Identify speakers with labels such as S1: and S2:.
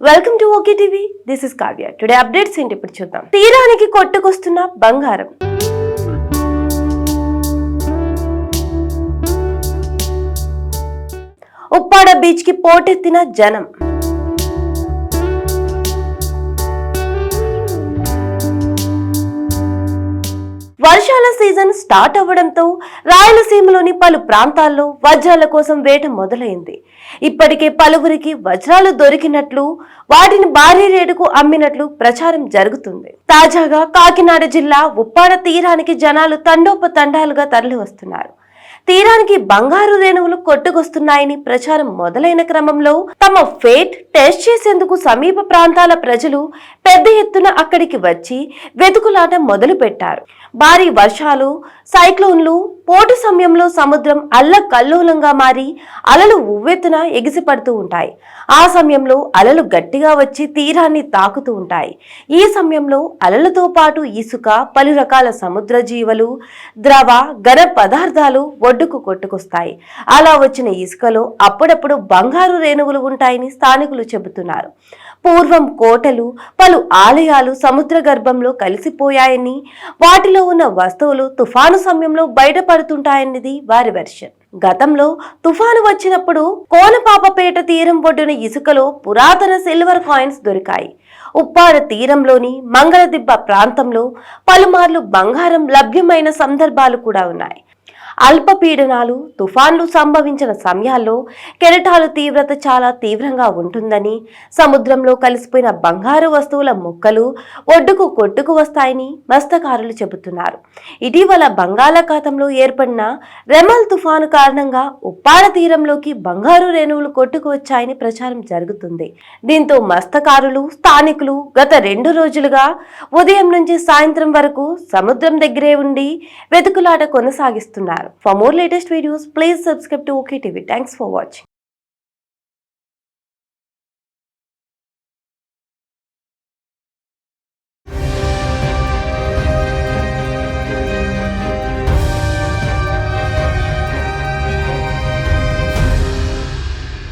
S1: Welcome to okay TV. This is Kavya. Today updates ఏంటి ఇప్పుడు చూద్దాం. తీరానికి కొట్టుకొస్తున్న బంగారం. ఉప్పాడ బీచ్ కి పోటెత్తిన జనం. వర్షాల సీజన్ స్టార్ట్ అవ్వడంతో రాయలసీమలోని పలు ప్రాంతాల్లో వజ్రాల కోసం వేట మొదలైంది. ఇప్పటికే పలువురికి వజ్రాలు దొరికినట్లు, వాటిని భారీ రేటుకు అమ్మినట్లు ప్రచారం జరుగుతుంది. తాజాగా కాకినాడ జిల్లా ఉప్పాడ తీరానికి జనాలు తండోపతండాలుగా తరలి వస్తున్నారు. తీరానికి బంగారు రేణువులు కొట్టుకొస్తున్నాయని ప్రచారం మొదలైన క్రమంలో తమ ఫేట్ టెస్ట్ చేసేందుకు సమీప ప్రాంతాల ప్రజలు పెద్ద ఎత్తున అక్కడికి వచ్చి వెతుకులాట మొదలు పెట్టారు. భారీ వర్షాలు, సైక్లోన్లు, పోటు సమయంలో సముద్రం అల్లకల్లోలంగా మారి అలలు ఉవ్వెత్తున ఎగిసిపడుతూ ఉంటాయి. ఆ సమయంలో అలలు గట్టిగా వచ్చి తీరాన్ని తాకుతూ ఉంటాయి. ఈ సమయంలో అలలతో పాటు ఇసుక, పలు రకాల సముద్ర జీవులు, ద్రవ, ఘన పదార్థాలు ఒడ్డుకు కొట్టుకొస్తాయి. అలా వచ్చిన ఇసుకలో అప్పుడప్పుడు బంగారు రేణువులు ఉంటాయని స్థానికులు చెబుతున్నారు. పూర్వం కోటలు, పలు ఆలయాలు సముద్ర గర్భంలో కలిసిపోయాయని, వాటిలో ఉన్న వస్తువులు తుఫాను సమయంలో బయటపడుతుంటాయన్నది వారి వెర్షన్. గతంలో తుఫాను వచ్చినప్పుడు కోనపాపపేట తీరం ఒడ్డున ఇసుకలో పురాతన సిల్వర్ కాయిన్స్ దొరికాయి. ఉప్పాడ తీరంలోని మంగళదిబ్బ ప్రాంతంలో పలుమార్లు బంగారం లభ్యమైన సందర్భాలు కూడా ఉన్నాయి. అల్పపీడనాలు, తుఫాన్లు సంభవించిన సమయాల్లో కెరటాల తీవ్రత చాలా తీవ్రంగా ఉంటుందని, సముద్రంలో కలిసిపోయిన బంగారు వస్తువుల ముక్కలు ఒడ్డుకు కొట్టుకు వస్తాయని మత్స్యకారులు చెబుతున్నారు. ఇటీవల బంగాళాఖాతంలో ఏర్పడిన రెమల్ తుఫాను కారణంగా ఉప్పాడ తీరంలోకి బంగారు రేణువులు కొట్టుకు వచ్చాయని ప్రచారం జరుగుతుంది. దీంతో మత్స్యకారులు, స్థానికులు గత 2 రోజులుగా ఉదయం నుంచి సాయంత్రం వరకు సముద్రం దగ్గరే ఉండి వెతుకులాట కొనసాగిస్తున్నారు. For more latest videos, please subscribe to OK TV. Thanks for watching.